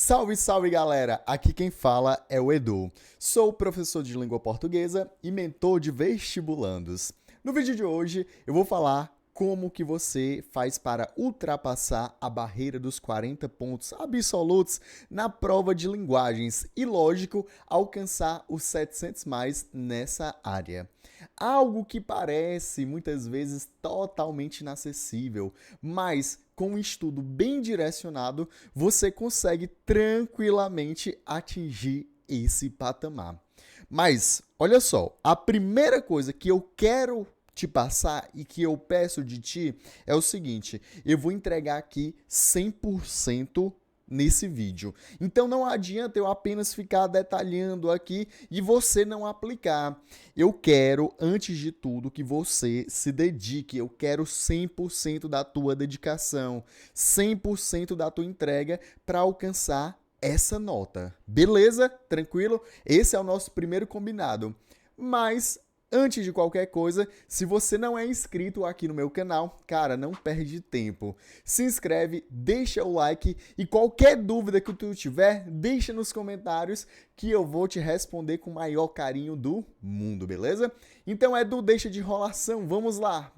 Salve, salve galera! Aqui quem fala é o Edu. Sou professor de língua portuguesa e mentor de vestibulandos. No vídeo de hoje eu vou falar como que você faz para ultrapassar a barreira dos 40 pontos absolutos na prova de linguagens e, lógico, alcançar os 700 mais nessa área. Algo que parece muitas vezes totalmente inacessível, mas com um estudo bem direcionado, você consegue tranquilamente atingir esse patamar. Mas, olha só, a primeira coisa que eu quero te passar e que eu peço de ti é o seguinte: eu vou entregar aqui 100% nesse vídeo. Então não adianta eu apenas ficar detalhando aqui e você não aplicar. Eu quero, antes de tudo, que você se dedique. Eu quero 100% da tua dedicação, 100% da tua entrega para alcançar essa nota. Beleza? Tranquilo? Esse é o nosso primeiro combinado. Mas antes de qualquer coisa, se você não é inscrito aqui no meu canal, cara, não perde tempo. Se inscreve, deixa o like e qualquer dúvida que tu tiver, deixa nos comentários que eu vou te responder com o maior carinho do mundo, beleza? Então, Edu, deixa de enrolação, vamos lá.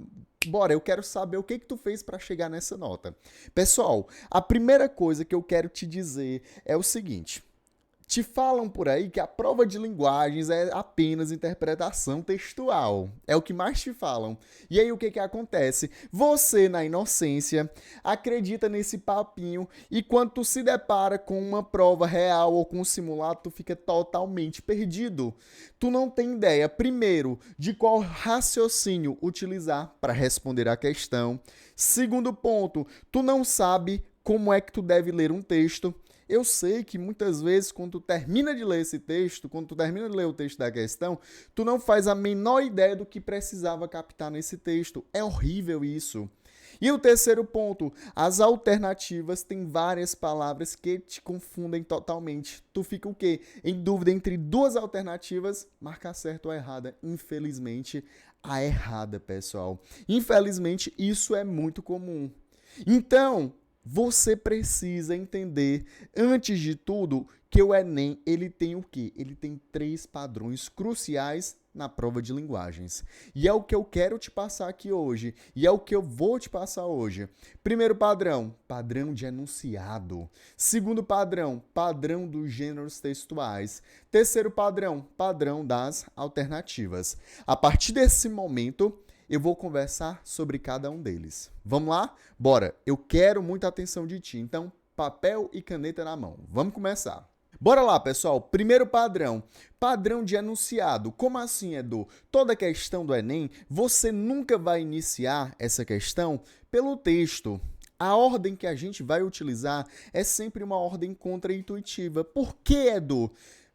Bora, eu quero saber o que tu fez para chegar nessa nota. Pessoal, a primeira coisa que eu quero te dizer é o seguinte: te falam por aí que a prova de linguagens é apenas interpretação textual. É o que mais te falam. E aí o que acontece? Você, na inocência, acredita nesse papinho e quando tu se depara com uma prova real ou com um simulado, tu fica totalmente perdido. Tu não tem ideia, primeiro, de qual raciocínio utilizar para responder a questão. Segundo ponto, tu não sabe como é que tu deve ler um texto. Eu sei que muitas vezes, quando tu termina de ler esse texto, quando tu termina de ler o texto da questão, tu não faz a menor ideia do que precisava captar nesse texto. É horrível isso. E o terceiro ponto, as alternativas têm várias palavras que te confundem totalmente. Tu fica o quê? Em dúvida entre duas alternativas, marcar certo ou errada. Infelizmente, a errada, pessoal. Infelizmente, isso é muito comum. Então, você precisa entender, antes de tudo, que o Enem ele tem o quê? Ele tem 3 padrões cruciais na prova de linguagens. E é o que eu quero te passar aqui hoje. E é o que eu vou te passar hoje. Primeiro padrão, padrão de enunciado. Segundo padrão, padrão dos gêneros textuais. Terceiro padrão, padrão das alternativas. A partir desse momento, eu vou conversar sobre cada um deles. Vamos lá? Bora! Eu quero muita atenção de ti, então papel e caneta na mão. Vamos começar. Bora lá, pessoal. Primeiro padrão. Padrão de enunciado. Como assim, Edu? Toda questão do Enem, você nunca vai iniciar essa questão pelo texto. A ordem que a gente vai utilizar é sempre uma ordem contraintuitiva. Por que, Edu?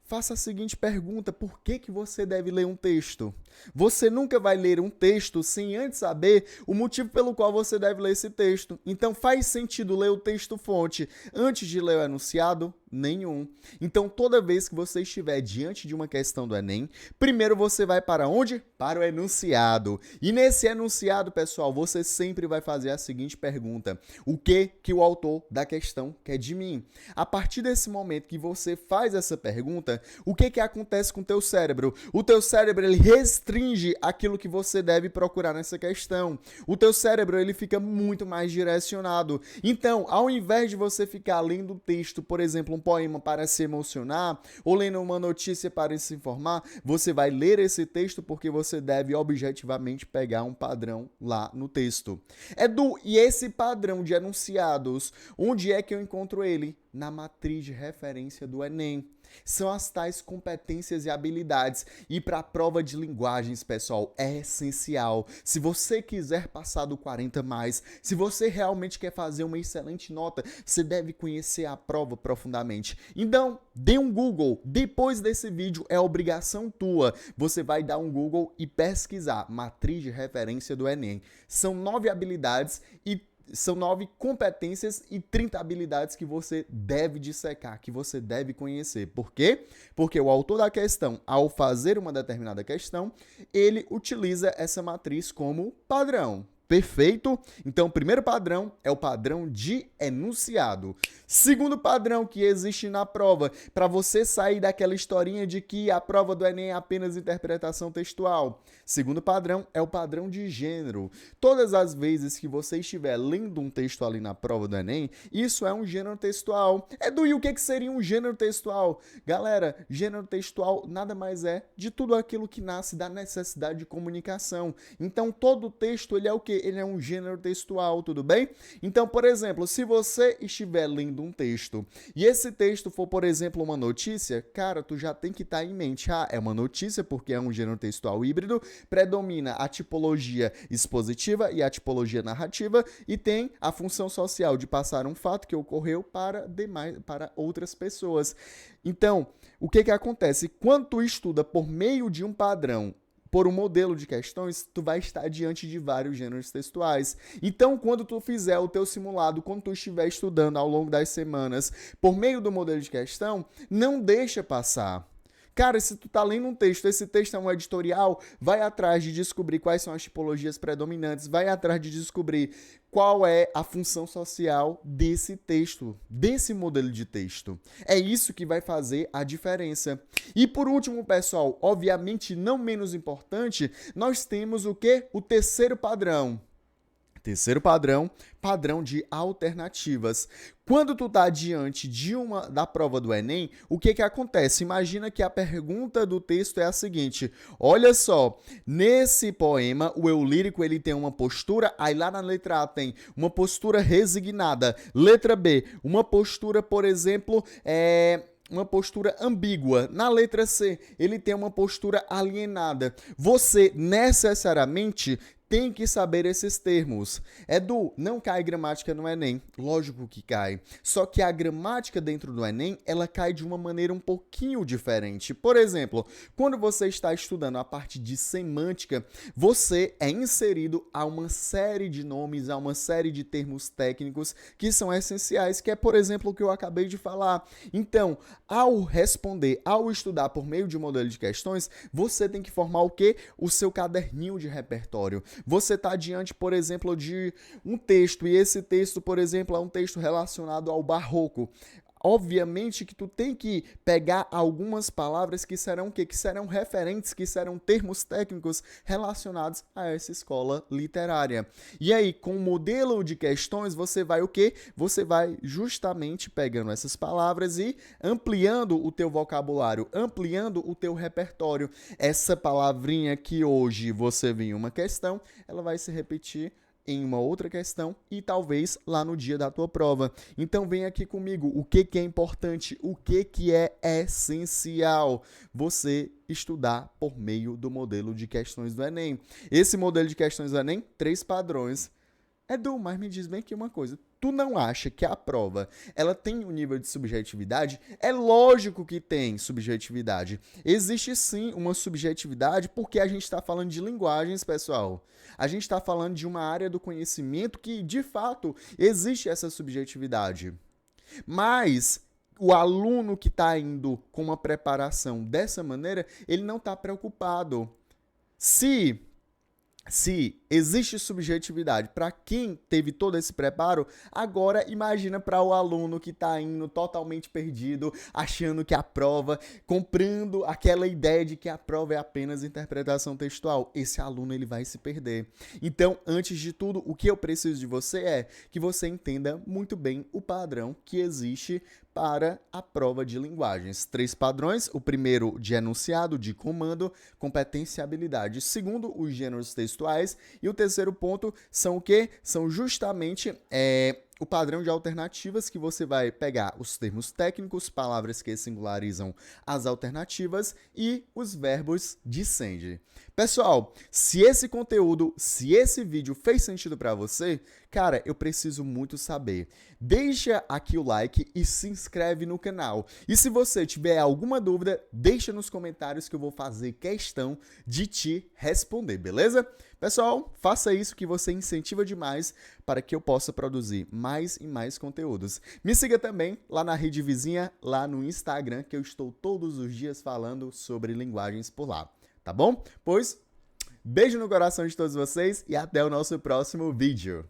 Faça a seguinte pergunta: por que você deve ler um texto? Você nunca vai ler um texto sem antes saber o motivo pelo qual você deve ler esse texto. Então faz sentido ler o texto-fonte antes de ler o enunciado? Nenhum. Então toda vez que você estiver diante de uma questão do Enem, primeiro você vai para onde? Para o enunciado. E nesse enunciado, pessoal, você sempre vai fazer a seguinte pergunta: o que o autor da questão quer de mim? A partir desse momento que você faz essa pergunta, o que acontece com o teu cérebro? O teu cérebro ele restringe aquilo que você deve procurar nessa questão. O teu cérebro ele fica muito mais direcionado. Então, ao invés de você ficar lendo um texto, por exemplo, um poema para se emocionar, ou lendo uma notícia para se informar, você vai ler esse texto porque você deve objetivamente pegar um padrão lá no texto. Edu, e esse padrão de enunciados, onde é que eu encontro ele? Na matriz de referência do Enem. São as tais competências e habilidades. E para a prova de linguagens, pessoal, é essencial. Se você quiser passar do 40 mais, se você realmente quer fazer uma excelente nota, você deve conhecer a prova profundamente. Então, dê um Google. Depois desse vídeo, é obrigação tua. Você vai dar um Google e pesquisar matriz de referência do Enem. São 9 habilidades e são 9 competências e 30 habilidades que você deve dissecar, que você deve conhecer. Por quê? Porque o autor da questão, ao fazer uma determinada questão, ele utiliza essa matriz como padrão. Perfeito? Então, o primeiro padrão é o padrão de enunciado. Segundo padrão que existe na prova, para você sair daquela historinha de que a prova do Enem é apenas interpretação textual. Segundo padrão é o padrão de gênero. Todas as vezes que você estiver lendo um texto ali na prova do Enem, isso é um gênero textual. Edu, e o que seria um gênero textual? Galera, gênero textual nada mais é de tudo aquilo que nasce da necessidade de comunicação. Então, todo texto, ele é o quê? Ele é um gênero textual, tudo bem? Então, por exemplo, se você estiver lendo um texto e esse texto for, por exemplo, uma notícia, cara, tu já tem que estar em mente, é uma notícia porque é um gênero textual híbrido, predomina a tipologia expositiva e a tipologia narrativa e tem a função social de passar um fato que ocorreu para outras pessoas. Então, o que acontece? Quando tu estuda por meio de um padrão, por um modelo de questões, tu vai estar diante de vários gêneros textuais. Então, quando tu fizer o teu simulado, quando tu estiver estudando ao longo das semanas, por meio do modelo de questão, não deixa passar. Cara, se tu tá lendo um texto, esse texto é um editorial, vai atrás de descobrir quais são as tipologias predominantes, vai atrás de descobrir qual é a função social desse texto, desse modelo de texto. É isso que vai fazer a diferença. E por último, pessoal, obviamente não menos importante, nós temos o quê? O terceiro padrão. Terceiro padrão, padrão de alternativas. Quando tu tá diante da prova do Enem, o que acontece? Imagina que a pergunta do texto é a seguinte: olha só, nesse poema, o eu lírico ele tem uma postura, aí lá na letra A tem uma postura resignada. Letra B, uma postura, por exemplo, uma postura ambígua. Na letra C, ele tem uma postura alienada. Você necessariamente tem que saber esses termos. Edu, não cai gramática no Enem. Lógico que cai. Só que a gramática dentro do Enem, ela cai de uma maneira um pouquinho diferente. Por exemplo, quando você está estudando a parte de semântica, você é inserido a uma série de nomes, a uma série de termos técnicos que são essenciais, que é, por exemplo, o que eu acabei de falar. Então, ao responder, ao estudar por meio de um modelo de questões, você tem que formar o quê? O seu caderninho de repertório. Você está diante, por exemplo, de um texto, e esse texto, por exemplo, é um texto relacionado ao barroco. Obviamente que tu tem que pegar algumas palavras que serão o quê? Que serão referentes, que serão termos técnicos relacionados a essa escola literária. E aí, com o modelo de questões, você vai o quê? Você vai justamente pegando essas palavras e ampliando o teu vocabulário, ampliando o teu repertório. Essa palavrinha que hoje você viu em uma questão, ela vai se repetir em uma outra questão e talvez lá no dia da tua prova. Então vem aqui comigo, o que é importante, o que é essencial você estudar por meio do modelo de questões do Enem. Esse modelo de questões do Enem, 3 padrões. Edu, mas me diz bem aqui uma coisa, tu não acha que a prova ela tem um nível de subjetividade? É lógico que tem subjetividade. Existe sim uma subjetividade porque a gente está falando de linguagens, pessoal. A gente está falando de uma área do conhecimento que, de fato, existe essa subjetividade. Mas o aluno que está indo com uma preparação dessa maneira, ele não está preocupado. Se existe subjetividade para quem teve todo esse preparo, agora imagina para o aluno que está indo totalmente perdido, achando que a prova, comprando aquela ideia de que a prova é apenas interpretação textual. Esse aluno ele vai se perder. Então, antes de tudo, o que eu preciso de você é que você entenda muito bem o padrão que existe para a prova de linguagens. 3 padrões, o primeiro de enunciado, de comando, competência e habilidade. Segundo, os gêneros textuais. E o terceiro ponto são o quê? São justamente o padrão de alternativas, que você vai pegar os termos técnicos, palavras que singularizam as alternativas e os verbos de sende. Pessoal, se esse conteúdo, se esse vídeo fez sentido para você, cara, eu preciso muito saber. Deixa aqui o like e se inscreve no canal. E se você tiver alguma dúvida, deixa nos comentários que eu vou fazer questão de te responder, beleza? Pessoal, faça isso que você incentiva demais para que eu possa produzir mais e mais conteúdos. Me siga também lá na rede vizinha, lá no Instagram, que eu estou todos os dias falando sobre linguagens por lá. Tá bom? Pois, Beijo no coração de todos vocês e até o nosso próximo vídeo.